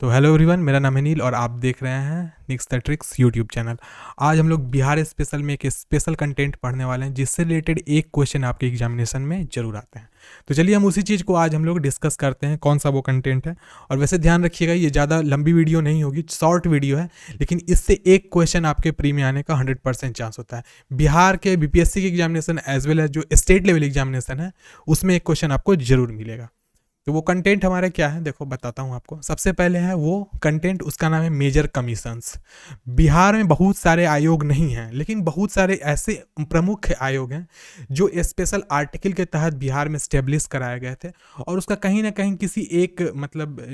तो hello everyone, मेरा नाम है नील और आप देख रहे हैं निक्स द ट्रिक्स यूट्यूब चैनल। आज हम लोग बिहार स्पेशल में एक स्पेशल कंटेंट पढ़ने वाले हैं जिससे रिलेटेड एक क्वेश्चन आपके एग्जामिनेशन में जरूर आते हैं। तो चलिए हम उसी चीज़ को आज हम लोग डिस्कस करते हैं, कौन सा वो कंटेंट है। और वैसे ध्यान रखिएगा, ये ज़्यादा लंबी वीडियो नहीं होगी, शॉर्ट वीडियो है, लेकिन इससे एक क्वेश्चन आपके प्री में आने का 100% चांस होता है। बिहार के बीपीएससी के एग्जामिनेशन एज वेल एज जो स्टेट लेवल एग्जामिनेशन है उसमें एक क्वेश्चन आपको जरूर मिलेगा। तो वो कंटेंट हमारा क्या है, देखो बताता हूँ आपको। सबसे पहले है वो कंटेंट, उसका नाम है मेजर कमीशंस। बिहार में बहुत सारे आयोग नहीं हैं, लेकिन बहुत सारे ऐसे प्रमुख आयोग हैं जो स्पेशल आर्टिकल के तहत बिहार में स्टेब्लिश कराए गए थे। और उसका कहीं ना कहीं किसी एक मतलब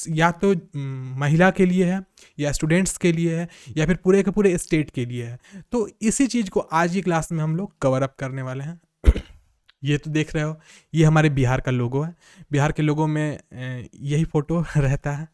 या तो महिला के लिए है, या स्टूडेंट्स के लिए है, या फिर पूरे के पूरे स्टेट के लिए है। तो इसी चीज़ को आज की क्लास में हम लोग कवर अप करने वाले हैं। ये तो देख रहे हो, ये हमारे बिहार का लोगो है। बिहार के लोगो में यही फोटो रहता है।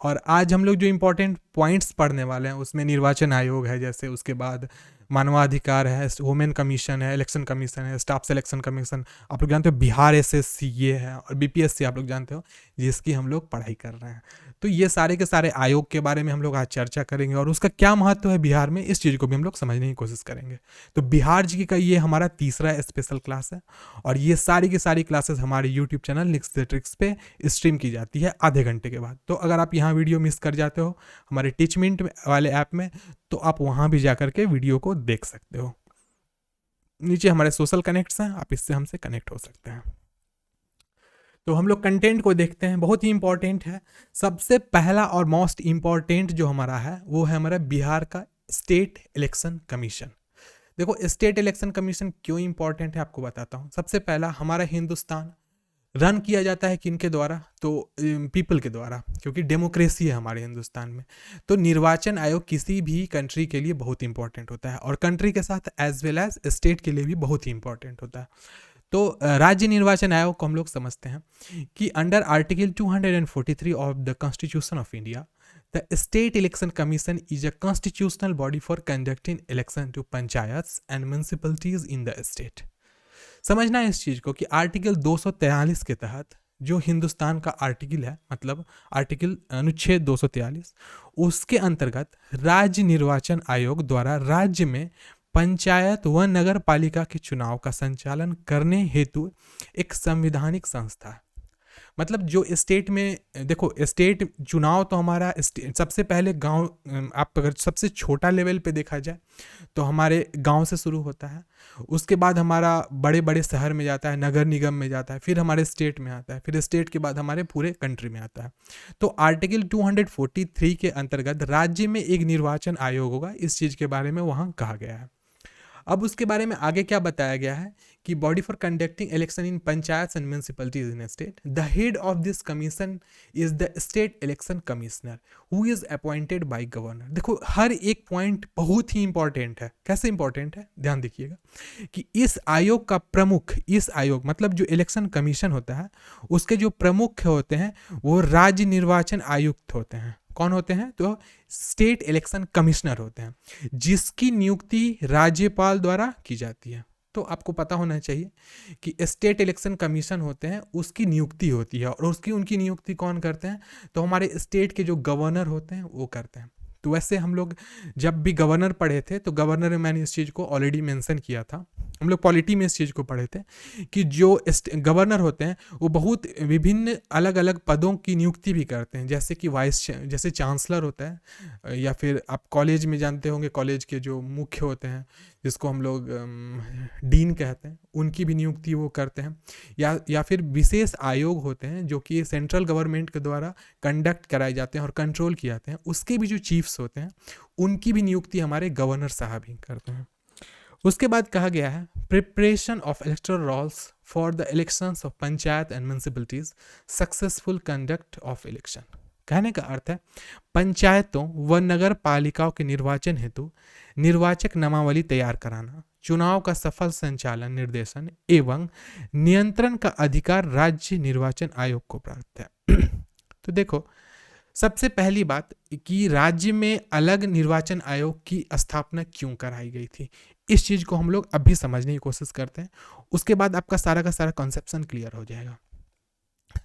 और आज हम लोग जो इम्पोर्टेंट पॉइंट्स पढ़ने वाले हैं उसमें निर्वाचन आयोग है, जैसे उसके बाद मानवाधिकार है, वुमेन कमीशन है, इलेक्शन कमीशन है, स्टाफ सिलेक्शन कमीशन, आप लोग जानते हो बिहार एसएससी ये है, और बीपीएससी आप लोग जानते हो जिसकी हम लोग पढ़ाई कर रहे हैं। तो ये सारे के सारे आयोग के बारे में हम लोग आज चर्चा करेंगे और उसका क्या महत्व है बिहार में, इस चीज़ को भी हम लोग समझने की कोशिश करेंगे। तो बिहार जी का ये हमारा तीसरा स्पेशल क्लास है और ये सारी की सारी क्लासेस हमारे YouTube channel nix the tricks पे स्ट्रीम की जाती है आधे घंटे के बाद। तो अगर आप यहाँ वीडियो मिस कर जाते हो हमारे टीचमेंट वाले ऐप में, तो आप वहाँ भी जा करके वीडियो को देख सकते हो। नीचे हमारे सोशल कनेक्ट्स हैं, आप इससे हमसे कनेक्ट हो सकते हैं। तो हम लोग कंटेंट को देखते हैं, बहुत ही इंपॉर्टेंट है। सबसे पहला और मोस्ट इंपॉर्टेंट जो हमारा है वो है हमारा बिहार का स्टेट इलेक्शन कमीशन। देखो, स्टेट इलेक्शन कमीशन क्यों इंपॉर्टेंट है आपको बताता हूँ। सबसे पहला, हमारा हिंदुस्तान रन किया जाता है किन के द्वारा, तो पीपल के द्वारा, क्योंकि डेमोक्रेसी है हमारे हिंदुस्तान में। तो निर्वाचन आयोग किसी भी कंट्री के लिए बहुत इंपॉर्टेंट होता है और कंट्री के साथ एज वेल एज स्टेट के लिए भी बहुत ही इंपॉर्टेंट होता है। तो राज्य निर्वाचन आयोग को हम लोग समझते हैं कि under article 243 of the constitution of India, the state election commission is a constitutional body for conducting election to panchayat and municipalities in the state. समझना है इस चीज़ को कि आर्टिकल 243 के तहत जो हिंदुस्तान का आर्टिकल है, मतलब आर्टिकल अनुच्छेद 243, उसके अंतर्गत राज्य निर्वाचन आयोग द्वारा राज्य में पंचायत व नगर पालिका के चुनाव का संचालन करने हेतु एक संवैधानिक संस्था है। मतलब जो स्टेट में, देखो स्टेट चुनाव तो हमारा सबसे पहले गांव, आप अगर सबसे छोटा लेवल पे देखा जाए तो हमारे गांव से शुरू होता है, उसके बाद हमारा बड़े बड़े शहर में जाता है, नगर निगम में जाता है, फिर हमारे स्टेट में आता है, फिर स्टेट के बाद हमारे पूरे कंट्री में आता है। तो आर्टिकल 243 के अंतर्गत राज्य में एक निर्वाचन आयोग होगा, इस चीज़ के बारे में वहाँ कहा गया है। अब उसके बारे में आगे क्या बताया गया है कि body for conducting election in panchayat and municipalities in state, the head of this commission is the state election commissioner who is appointed by governor. देखो, हर एक पॉइंट बहुत ही इंपॉर्टेंट है। कैसे इंपॉर्टेंट है, ध्यान देखिएगा कि इस आयोग का प्रमुख, इस आयोग मतलब जो इलेक्शन कमीशन होता है उसके जो प्रमुख होते हैं वो राज्य निर्वाचन आयुक्त होते हैं। कौन होते हैं, तो स्टेट इलेक्शन कमिश्नर होते हैं, जिसकी नियुक्ति राज्यपाल द्वारा की जाती है। तो आपको पता होना चाहिए कि स्टेट इलेक्शन कमीशन होते हैं, उसकी नियुक्ति होती है, और उनकी नियुक्ति कौन करते हैं, तो हमारे स्टेट के जो गवर्नर होते हैं वो करते हैं। तो वैसे हम लोग जब भी गवर्नर पढ़े थे तो गवर्नर में मैंने इस चीज़ को ऑलरेडी मेंशन किया था, हम लोग पॉलिटी में इस चीज़ को पढ़े थे कि जो गवर्नर होते हैं वो बहुत विभिन्न अलग अलग पदों की नियुक्ति भी करते हैं, जैसे कि जैसे चांसलर होता है, या फिर आप कॉलेज में जानते होंगे कॉलेज के जो मुख्य होते हैं जिसको हम लोग डीन कहते हैं, उनकी भी नियुक्ति वो करते हैं। या फिर विशेष आयोग होते हैं जो कि सेंट्रल गवर्नमेंट के द्वारा कंडक्ट कराए जाते हैं और कंट्रोल किए जाते हैं, उसके भी जो चीफ्स होते हैं उनकी भी नियुक्ति हमारे गवर्नर साहब ही करते हैं। उसके बाद कहा गया है preparation of electoral rolls for the elections of panchayat and municipalities, successful conduct of election. कहने का अर्थ है पंचायतों व नगर पालिकाओं के निर्वाचन हेतु निर्वाचक नामावली तैयार कराना, चुनाव का सफल संचालन, निर्देशन एवं नियंत्रण का अधिकार राज्य निर्वाचन आयोग को प्राप्त है। तो देखो, सबसे पहली बात कि राज्य में अलग निर्वाचन आयोग की स्थापना क्यों कराई गई थी, इस चीज़ को हम लोग अभी समझने की कोशिश करते हैं। उसके बाद आपका सारा का सारा कॉन्सेप्शन क्लियर हो जाएगा।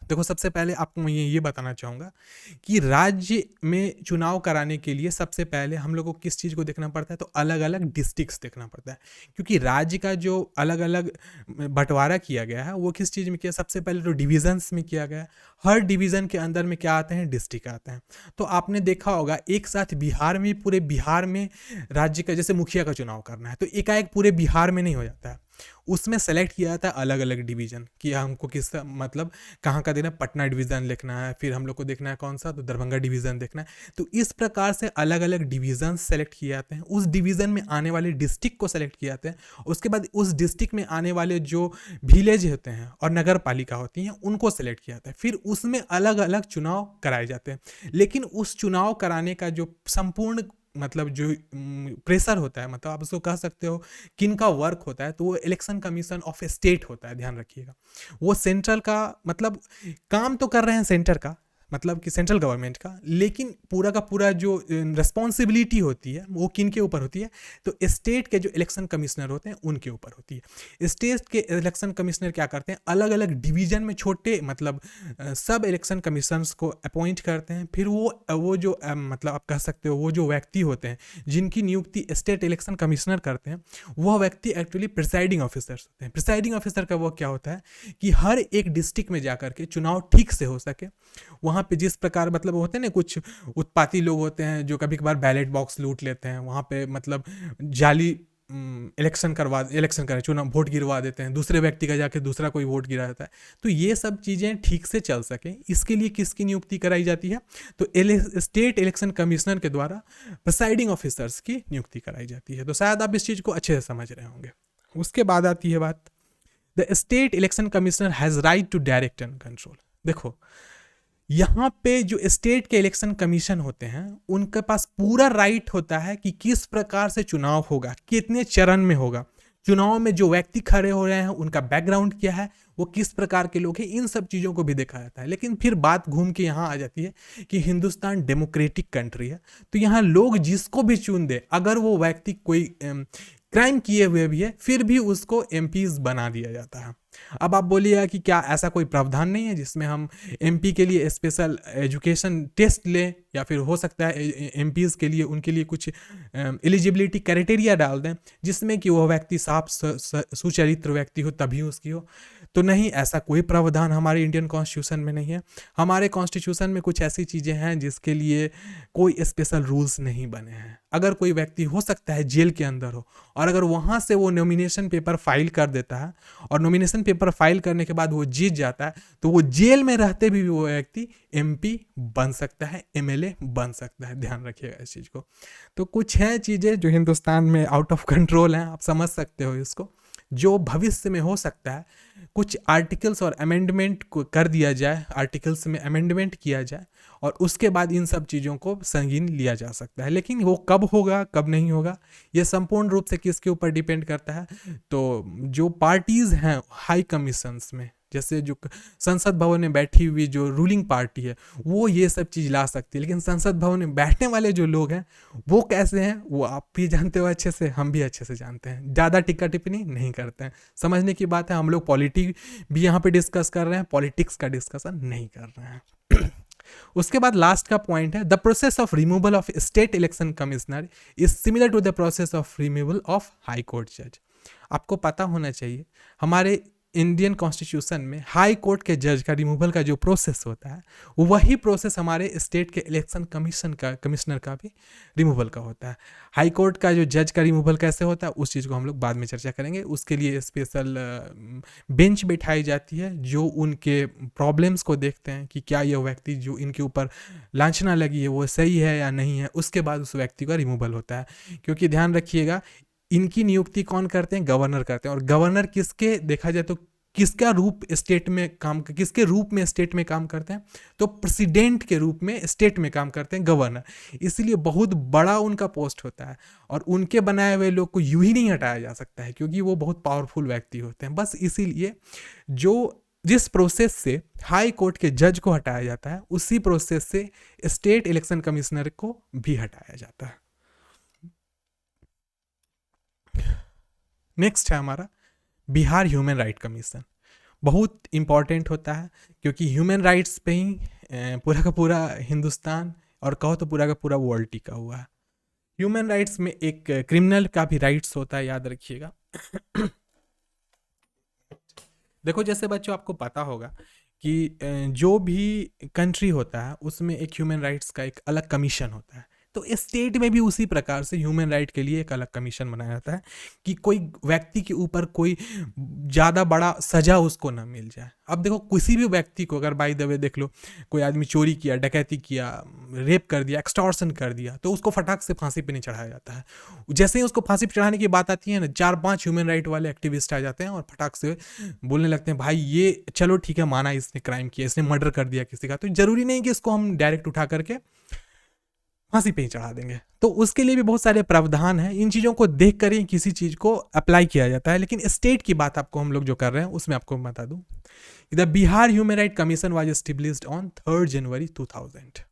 देखो, सबसे पहले आपको मैं ये बताना चाहूँगा कि राज्य में चुनाव कराने के लिए सबसे पहले हम लोग को किस चीज़ को देखना पड़ता है, तो अलग अलग डिस्ट्रिक्ट्स देखना पड़ता है। क्योंकि राज्य का जो अलग अलग बंटवारा किया गया है वो किस चीज़ में किया, सबसे पहले तो डिविजन्स में किया गया है। हर डिवीज़न के अंदर में क्या आते हैं, डिस्ट्रिक्ट आते हैं। तो आपने देखा होगा एक साथ बिहार में, पूरे बिहार में राज्य का जैसे मुखिया का चुनाव करना है तो एकाएक पूरे बिहार में नहीं हो जाता है, उसमें सेलेक्ट किया जाता है अलग अलग डिवीजन कि हमको किस मतलब कहाँ का देना है, पटना डिवीज़न लिखना है, फिर हम लोग को देखना है कौन सा, तो दरभंगा डिवीज़न देखना है। तो इस प्रकार से अलग अलग डिवीज़न सेलेक्ट किए जाते हैं, उस डिवीज़न में आने वाले डिस्ट्रिक्ट को सेलेक्ट किए जाते हैं। उसके बाद उस डिस्ट्रिक्ट में आने वाले जो विलेज होते हैं और नगर पालिका होती हैं उनको सेलेक्ट किया जाता है, फिर उसमें अलग अलग चुनाव कराए जाते हैं। लेकिन उस चुनाव कराने का जो संपूर्ण मतलब जो प्रेशर होता है, मतलब आप उसको कह सकते हो किन का वर्क होता है, तो वो इलेक्शन कमीशन ऑफ स्टेट होता है, ध्यान रखिएगा। वो सेंट्रल का मतलब काम तो कर रहे हैं सेंटर का, मतलब कि सेंट्रल गवर्नमेंट का, लेकिन पूरा का पूरा जो रिस्पॉन्सिबिलिटी होती है वो किन के ऊपर होती है, तो स्टेट के जो इलेक्शन कमिश्नर होते हैं उनके ऊपर होती है। स्टेट के इलेक्शन कमिश्नर क्या करते हैं, अलग अलग डिवीजन में छोटे मतलब सब इलेक्शन कमिश्नर्स को अपॉइंट करते हैं। फिर वो जो मतलब आप कह सकते हो वो जो व्यक्ति होते हैं जिनकी नियुक्ति स्टेट इलेक्शन कमिश्नर करते हैं, वह व्यक्ति एक्चुअली प्रिसाइडिंग ऑफिसर्स होते हैं। प्रिसाइडिंग ऑफिसर का वो क्या होता है कि हर एक डिस्ट्रिक्ट में जाकर के चुनाव ठीक से हो सके, वहाँ पे जिस प्रकार मतलब होते हैं ना कुछ उत्पाती लोग होते हैं जो कभी कभार बैलेट बॉक्स लूट लेते हैं, वहाँ पे मतलब जाली इलेक्शन करें, चुनाव वोट गिरवा देते हैं, दूसरे व्यक्ति का जाके दूसरा कोई वोट गिरा देता है। तो ये सब चीज़ें ठीक से चल सकें इसके लिए किसकी नियुक्ति कराई जाती है, तो स्टेट इलेक्शन कमिश्नर के द्वारा प्रिसाइडिंग ऑफिसर्स की नियुक्ति कराई जाती है। तो शायद आप इस चीज़ को अच्छे से समझ रहे होंगे। उसके बाद आती है बात, the state election commissioner has right to direct and control. देखो, यहाँ पे जो स्टेट के इलेक्शन कमीशन होते हैं उनके पास पूरा राइट होता है कि किस प्रकार से चुनाव होगा, कितने चरण में होगा, चुनाव में जो व्यक्ति खड़े हो रहे हैं उनका बैकग्राउंड क्या है, वो किस प्रकार के लोग हैं, इन सब चीज़ों को भी देखा जाता है। लेकिन फिर बात घूम के यहाँ आ जाती है कि हिंदुस्तान डेमोक्रेटिक कंट्री है, तो यहाँ लोग जिसको भी चुन दे, अगर वो व्यक्ति कोई क्राइम किए हुए भी है फिर भी उसको एमपीज बना दिया जाता है। अब आप बोलिएगा कि क्या ऐसा कोई प्रावधान नहीं है जिसमें हम एमपी के लिए स्पेशल एजुकेशन टेस्ट लें, या फिर हो सकता है एमपीज के लिए उनके लिए कुछ एलिजिबिलिटी क्राइटेरिया डाल दें जिसमें कि वह व्यक्ति साफ सुचरित्र व्यक्ति हो तभी उसकी हो। तो नहीं, ऐसा कोई प्रावधान हमारे इंडियन कॉन्स्टिट्यूशन में नहीं है। हमारे कॉन्स्टिट्यूशन में कुछ ऐसी चीज़ें हैं जिसके लिए कोई स्पेशल रूल्स नहीं बने हैं। अगर कोई व्यक्ति हो सकता है जेल के अंदर हो और अगर वहाँ से वो नॉमिनेशन पेपर फाइल कर देता है और नॉमिनेशन पेपर फाइल करने के बाद वो जीत जाता है, तो वो जेल में रहते भी वो व्यक्ति एमपी बन सकता है, एमएलए बन सकता है। ध्यान रखिएगा इस चीज़ को। तो कुछ हैं चीज़ें जो हिंदुस्तान में आउट ऑफ कंट्रोल हैं, आप समझ सकते हो इसको, जो भविष्य में हो सकता है कुछ आर्टिकल्स और अमेंडमेंट को कर दिया जाए, आर्टिकल्स में अमेंडमेंट किया जाए और उसके बाद इन सब चीज़ों को संगीन लिया जा सकता है। लेकिन वो कब होगा कब नहीं होगा ये संपूर्ण रूप से किसके ऊपर डिपेंड करता है, तो जो पार्टीज़ हैं हाई कमीशंस में, जैसे जो संसद भवन में बैठी हुई जो रूलिंग पार्टी है वो ये सब चीज़ ला सकती है। लेकिन संसद भवन में बैठने वाले जो लोग हैं वो कैसे हैं वो आप भी जानते हो अच्छे से, हम भी अच्छे से जानते हैं, ज़्यादा टिक्का टिप्पणी नहीं करते हैं। समझने की बात है, हम लोग पॉलिटिक्स भी यहाँ पे डिस्कस कर रहे हैं, पॉलिटिक्स का डिस्कशन नहीं कर रहे हैं। उसके बाद लास्ट का पॉइंट है, the process of removal of state election commissioner is similar to the process of removal of high court जज। आपको पता होना चाहिए हमारे इंडियन कॉन्स्टिट्यूशन में हाई कोर्ट के जज का रिमूवल का जो प्रोसेस होता है वही प्रोसेस हमारे स्टेट के इलेक्शन कमिश्नर का भी रिमूवल का होता है। हाई कोर्ट का जो जज का रिमूवल कैसे होता है उस चीज़ को हम लोग बाद में चर्चा करेंगे। उसके लिए स्पेशल बेंच बिठाई जाती है जो उनके प्रॉब्लम्स को देखते हैं कि क्या यह व्यक्ति जो इनके ऊपर लांछना लगी है वो सही है या नहीं है, उसके बाद उस व्यक्ति का रिमूवल होता है। क्योंकि ध्यान रखिएगा इनकी नियुक्ति कौन करते हैं, गवर्नर करते हैं, और गवर्नर किसके देखा जाए तो किसका रूप स्टेट में काम, किसके रूप में स्टेट में काम करते हैं, तो प्रेसिडेंट के रूप में स्टेट में काम करते हैं गवर्नर। इसलिए बहुत बड़ा उनका पोस्ट होता है और उनके बनाए हुए लोग को यूं ही नहीं हटाया जा सकता है क्योंकि वो बहुत पावरफुल व्यक्ति होते हैं। बस इसीलिए जिस प्रोसेस से हाई कोर्ट के जज को हटाया जाता है उसी प्रोसेस से स्टेट इलेक्शन कमिश्नर को भी हटाया जाता है। नेक्स्ट है हमारा बिहार ह्यूमन राइट कमीशन। बहुत इम्पॉर्टेंट होता है, क्योंकि ह्यूमन राइट्स पे ही पूरा का पूरा हिंदुस्तान और कहो तो पूरा का पूरा वर्ल्ड टिका हुआ है। ह्यूमन राइट्स में एक क्रिमिनल का भी राइट्स होता है, याद रखिएगा। देखो जैसे बच्चों आपको पता होगा कि जो भी कंट्री होता है उसमें एक ह्यूमन राइट्स का एक अलग कमीशन होता है। तो स्टेट में भी उसी प्रकार से ह्यूमन राइट के लिए एक अलग कमीशन बनाया जाता है कि कोई व्यक्ति के ऊपर कोई ज़्यादा बड़ा सजा उसको ना मिल जाए। अब देखो किसी भी व्यक्ति को अगर बाय द वे देख लो, कोई आदमी चोरी किया, डकैती किया, रेप कर दिया, एक्सटॉर्शन कर दिया, तो उसको फटाक से फांसी पे नहीं चढ़ाया जाता है। जैसे ही उसको फांसी पे चढ़ाने की बात आती है ना, 4-5 ह्यूमन राइट वाले एक्टिविस्ट आ जाते हैं और फटाक से बोलने लगते हैं भाई ये चलो ठीक है, माना इसने क्राइम किया, इसने मर्डर कर दिया किसी का, तो जरूरी नहीं कि इसको हम डायरेक्ट उठा करके फांसी पे ही चढ़ा देंगे। तो उसके लिए भी बहुत सारे प्रावधान हैं। इन चीज़ों को देख कर ही किसी चीज़ को अप्लाई किया जाता है। लेकिन स्टेट की बात आपको हम लोग जो कर रहे हैं उसमें आपको बता दूं, the Bihar human right commission was established on 3 जनवरी 2000।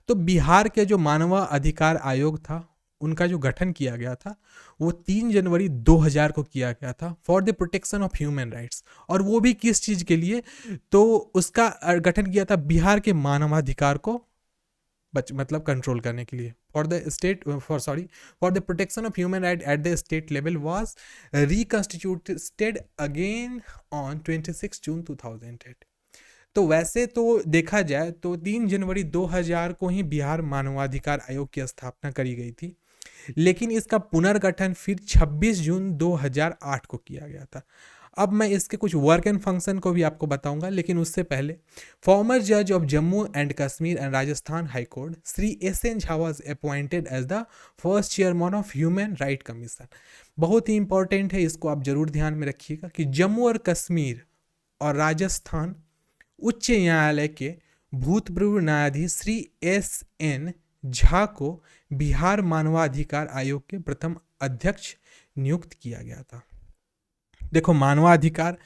तो बिहार के जो मानव अधिकार आयोग था उनका जो गठन किया गया था वो 3 जनवरी 2000 को किया गया था for the protection of human rights. और वो भी किस चीज़ के लिए, तो उसका गठन किया था बिहार के मानवाधिकार को मतलब कंट्रोल करने के लिए। For the state for the protection of human right at the state level was reconstituted again on 26 जून 2008। तो वैसे तो देखा जाए तो 3 जनवरी 2000 को ही बिहार मानवाधिकार आयोग की स्थापना करी गई थी, लेकिन इसका पुनर्गठन फिर 26 जून 2008 को किया गया था। अब मैं इसके कुछ वर्क एंड फंक्शन को भी आपको बताऊंगा, लेकिन उससे पहले फॉर्मर जज of Jammu and Kashmir and Rajasthan high court Shri S N Jha was appointed as the first chairman of human right commission. बहुत ही इंपॉर्टेंट है, इसको आप जरूर ध्यान में रखिएगा कि जम्मू और कश्मीर और राजस्थान उच्च न्यायालय के भूतपूर्व न्यायाधीश श्री एस एन झा को बिहार मानवाधिकार आयोग के प्रथम अध्यक्ष नियुक्त किया गया था। देखो मानवाधिकार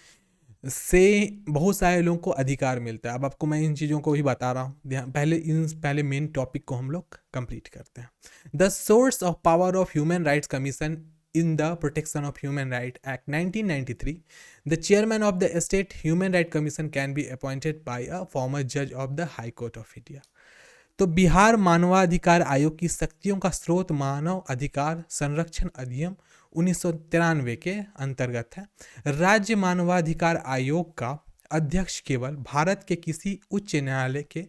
से बहुत सारे लोगों को अधिकार मिलता है। अब आपको मैं इन चीज़ों को भी बता रहा हूँ, पहले मेन टॉपिक को हम लोग कंप्लीट करते हैं। The source of power of human rights commission in the Protection of Human Rights Act 1993, the chairman of the State Human Rights Commission can be appointed by a former judge of the High Court of India। तो बिहार मानवाधिकार आयोग की शक्तियों का स्रोत मानव अधिकार संरक्षण अधिनियम 1993 के अंतर्गत है। राज्य मानवाधिकार आयोग का अध्यक्ष केवल भारत के किसी उच्च न्यायालय के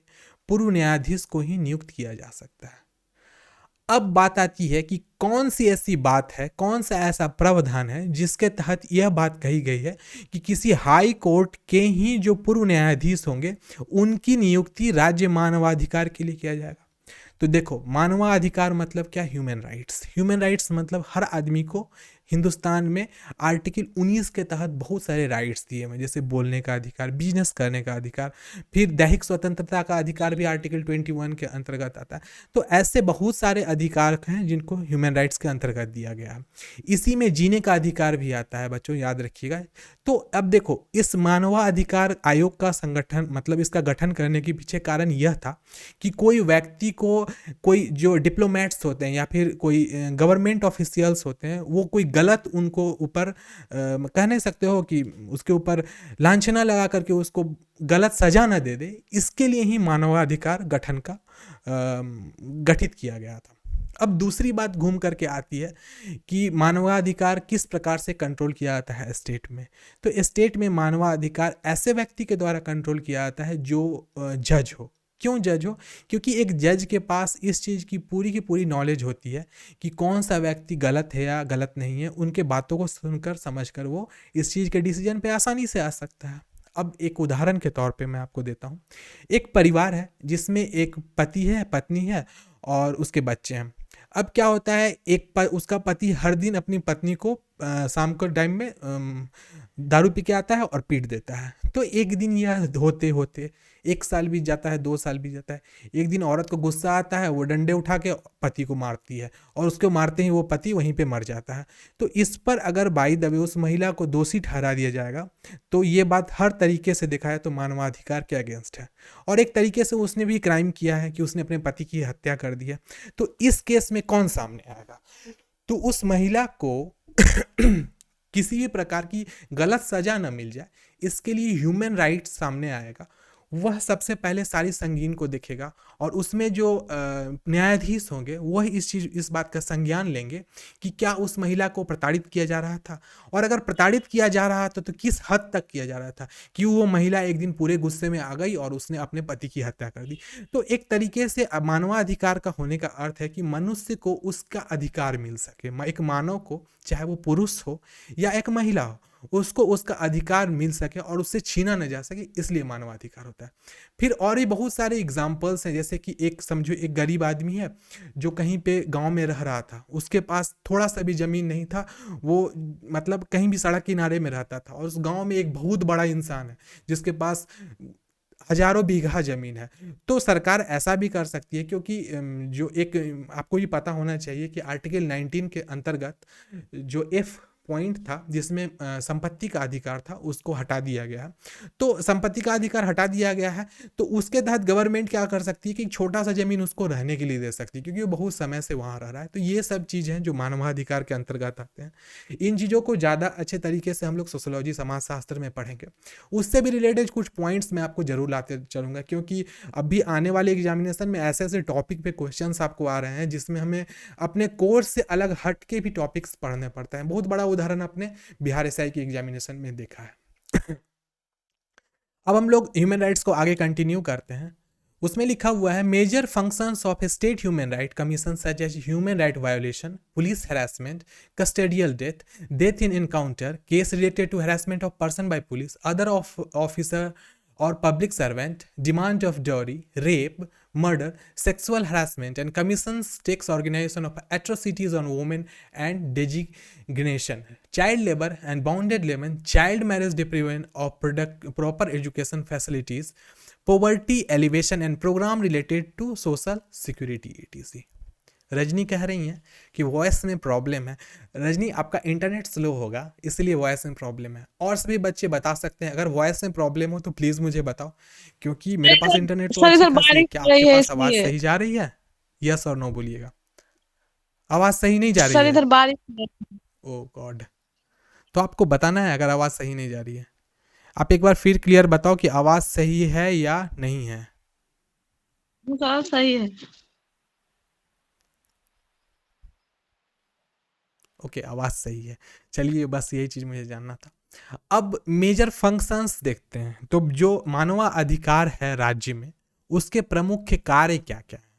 पूर्व न्यायाधीश को ही नियुक्त किया जा सकता है। अब बात आती है कि कौन सी ऐसी बात है, कौन सा ऐसा प्रावधान है जिसके तहत यह बात कही गई है कि किसी हाई कोर्ट के ही जो पूर्व न्यायाधीश होंगे उनकी नियुक्ति राज्य मानवाधिकार के लिए किया जाएगा। तो देखो मानवाधिकार मतलब क्या, ह्यूमन राइट्स। ह्यूमन राइट्स मतलब हर आदमी को हिंदुस्तान में आर्टिकल 19 के तहत बहुत सारे राइट्स दिए हैं, जैसे बोलने का अधिकार, बिजनेस करने का अधिकार, फिर दैहिक स्वतंत्रता का अधिकार भी आर्टिकल 21 के अंतर्गत आता है। तो ऐसे बहुत सारे अधिकार हैं जिनको ह्यूमन राइट्स के अंतर्गत दिया गया है। इसी में जीने का अधिकार भी आता है बच्चों, याद रखिएगा। तो अब देखो इस मानवाधिकार आयोग का संगठन मतलब इसका गठन करने के पीछे कारण यह था कि कोई व्यक्ति को, कोई जो डिप्लोमेट्स होते हैं या फिर कोई गवर्नमेंट ऑफिशियल्स होते हैं, वो कोई गलत उनको ऊपर कह नहीं सकते हो कि उसके ऊपर लांछना लगा करके उसको गलत सजा न दे दे, इसके लिए ही मानवाधिकार गठन का गठित किया गया था। अब दूसरी बात घूम करके आती है कि मानवाधिकार किस प्रकार से कंट्रोल किया जाता है स्टेट में। तो स्टेट में मानवाधिकार ऐसे व्यक्ति के द्वारा कंट्रोल किया जाता है जो जज हो। क्यों जज हो? क्योंकि एक जज के पास इस चीज़ की पूरी नॉलेज होती है कि कौन सा व्यक्ति गलत है या गलत नहीं है। उनके बातों को सुनकर समझकर वो इस चीज़ के डिसीजन पे आसानी से आ सकता है। अब एक उदाहरण के तौर पे मैं आपको देता हूँ। एक परिवार है जिसमें एक पति है, पत्नी है और उसके बच्चे हैं। अब क्या होता है, उसका पति हर दिन अपनी पत्नी को शाम को टाइम में दारू पी के आता है और पीट देता है। तो एक दिन यह होते होते 1 साल बीत जाता है, 2 साल बीत जाता है। एक दिन औरत को गुस्सा आता है, वो डंडे उठा के पति को मारती है और उसको मारते ही वो पति वहीं पे मर जाता है। तो इस पर अगर बाई द वे उस महिला को दोषी ठहरा दिया जाएगा तो ये बात हर तरीके से देखा है तो मानवाधिकार के अगेंस्ट है। और एक तरीके से उसने भी क्राइम किया है कि उसने अपने पति की हत्या कर दी है। तो इस केस में कौन सामने आएगा? तो उस महिला को किसी भी प्रकार की गलत सजा न मिल जाए, इसके लिए ह्यूमन राइट्स सामने आएगा। वह सबसे पहले सारी संगीन को देखेगा और उसमें जो न्यायाधीश होंगे वह इस बात का संज्ञान लेंगे कि क्या उस महिला को प्रताड़ित किया जा रहा था, और अगर प्रताड़ित किया जा रहा था तो किस हद तक किया जा रहा था, कि वो महिला एक दिन पूरे गुस्से में आ गई और उसने अपने पति की हत्या कर दी। तो एक तरीके से मानवाधिकार का होने का अर्थ है कि मनुष्य को उसका अधिकार मिल सके, एक मानव को, चाहे वो पुरुष हो या एक महिला हो, उसको उसका अधिकार मिल सके और उससे छीना न जा सके, इसलिए मानवाधिकार होता है। फिर और भी बहुत सारे एग्जाम्पल्स हैं, जैसे कि एक समझो एक गरीब आदमी है जो कहीं पे गांव में रह रहा था, उसके पास थोड़ा सा भी ज़मीन नहीं था, वो मतलब कहीं भी सड़क किनारे में रहता था, और उस गांव में एक बहुत बड़ा इंसान है जिसके पास हजारों बीघा जमीन है। तो सरकार ऐसा भी कर सकती है, क्योंकि जो एक आपको ये पता होना चाहिए कि आर्टिकल 19 के अंतर्गत जो एफ पॉइंट था जिसमें संपत्ति का अधिकार था उसको हटा दिया गया। तो संपत्ति का अधिकार हटा दिया गया है, तो उसके तहत गवर्नमेंट क्या कर सकती है कि छोटा सा जमीन उसको रहने के लिए दे सकती है, क्योंकि वो बहुत समय से वहाँ रह रहा है। तो ये सब चीज़ें हैं जो मानवाधिकार के अंतर्गत आते हैं। इन चीज़ों को ज़्यादा अच्छे तरीके से हम लोग सोशोलॉजी समाजशास्त्र में पढ़ेंगे, उससे भी रिलेटेड कुछ पॉइंट्स मैं आपको जरूर लाते चलूँगा, क्योंकि अभी आने वाले एग्जामिनेशन में ऐसे ऐसे टॉपिक पे क्वेश्चंस आपको आ रहे हैं जिसमें हमें अपने कोर्स से अलग हट के भी टॉपिक्स पढ़ने पड़ते हैं। बहुत बड़ा उदाहरण अपने बिहार एसआई की एग्जामिनेशन में देखा है। अब हम लोग ह्यूमन राइट्स को आगे कंटिन्यू करते हैं। उसमें लिखा हुआ है major functions of state human right commission such as human right violation, police harassment, custodial death, death in encounter, case related to harassment of person by police, other officer or public servant, demand of dowry, rape, murder, sexual harassment, and commissions takes organization of atrocities on women and designation, child labor and bonded labor, child marriage deprivation of proper education facilities, poverty elevation and program related to social security etc. Rajni कह रही हैं कि voice में problem है। रजनी, आपका internet slow होगा इसलिए voice में प्रॉब्लम है। और सभी बच्चे बता सकते हैं अगर वॉइस में प्रॉब्लम हो तो प्लीज़ मुझे बताओ, क्योंकि मेरे पास इंटरनेट तो सर अच्छी इधर खासी है। बारिश क्या हो रही आपके है पास आवाज़ इसलिए। सही जा रही है? यस और नो बोलिएगा। आवाज़ सही नहीं जा रही सर है? इधर बारिश हो रही ओ गॉड, तो आपको बताना है अगर आवाज़ सही नहीं जा रही है। आप एक बार फिर क्लियर बताओ कि आवाज़ सही है या नहीं है। है। सर सही है। ओके, आवाज़ सही है। चलिए, बस यही चीज़ मुझे जानना था। अब मेजर फंक्शंस देखते हैं। तो जो मानवाधिकार है राज्य में, उसके प्रमुख कार्य क्या क्या है।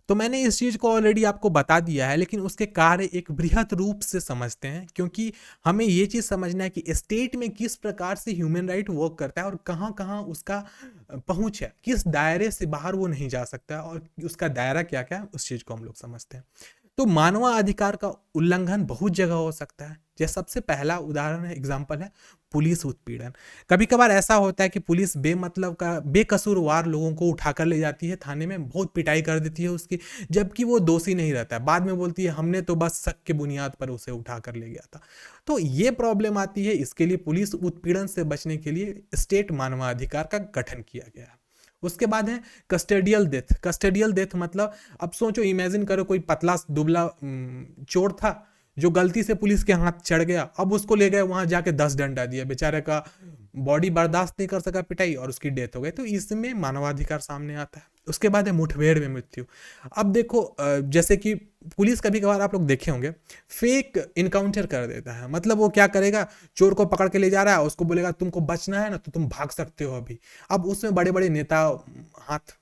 तो मैंने इस चीज़ को ऑलरेडी आपको बता दिया है, लेकिन उसके कार्य एक बृहत रूप से समझते हैं, क्योंकि हमें ये चीज़ समझना है कि स्टेट में किस प्रकार से ह्यूमन राइट वर्क करता है और कहाँ कहाँ उसका पहुँच है, किस दायरे से बाहर वो नहीं जा सकता और उसका दायरा क्या क्या है, उस चीज़ को हम लोग समझते हैं। तो मानवाधिकार का उल्लंघन बहुत जगह हो सकता है। जैसे सबसे पहला उदाहरण है, एग्जाम्पल है पुलिस उत्पीड़न। कभी कभार ऐसा होता है कि पुलिस बेमतलब का बेकसूरवार लोगों को उठाकर ले जाती है थाने में, बहुत पिटाई कर देती है उसकी, जबकि वो दोषी नहीं रहता है। बाद में बोलती है हमने तो बस शक के बुनियाद पर उसे उठाकर ले गया था। तो ये प्रॉब्लम आती है। इसके लिए पुलिस उत्पीड़न से बचने के लिए स्टेट मानवाधिकार का गठन किया गया है। उसके बाद है कस्टोडियल डेथ। कस्टोडियल डेथ मतलब, अब सोचो, इमेजिन करो कोई पतला दुबला चोर था जो गलती से पुलिस के हाथ चढ़ गया। अब उसको ले गए वहां, जाके 10 डंडा दिया, बेचारे का बॉडी बर्दाश्त नहीं कर सका पिटाई और उसकी डेथ हो गई। तो इसमें मानवाधिकार सामने आता है। उसके बाद है मुठभेड़ में मृत्यु। अब देखो, जैसे कि पुलिस कभी कभार आप लोग देखे होंगे फेक इनकाउंटर कर देता है। मतलब वो क्या करेगा, चोर को पकड़ के ले जा रहा है, उसको बोलेगा तुमको बचना है ना तो तुम भाग सकते हो अभी। अब उसमें बड़े बड़े नेता हाथ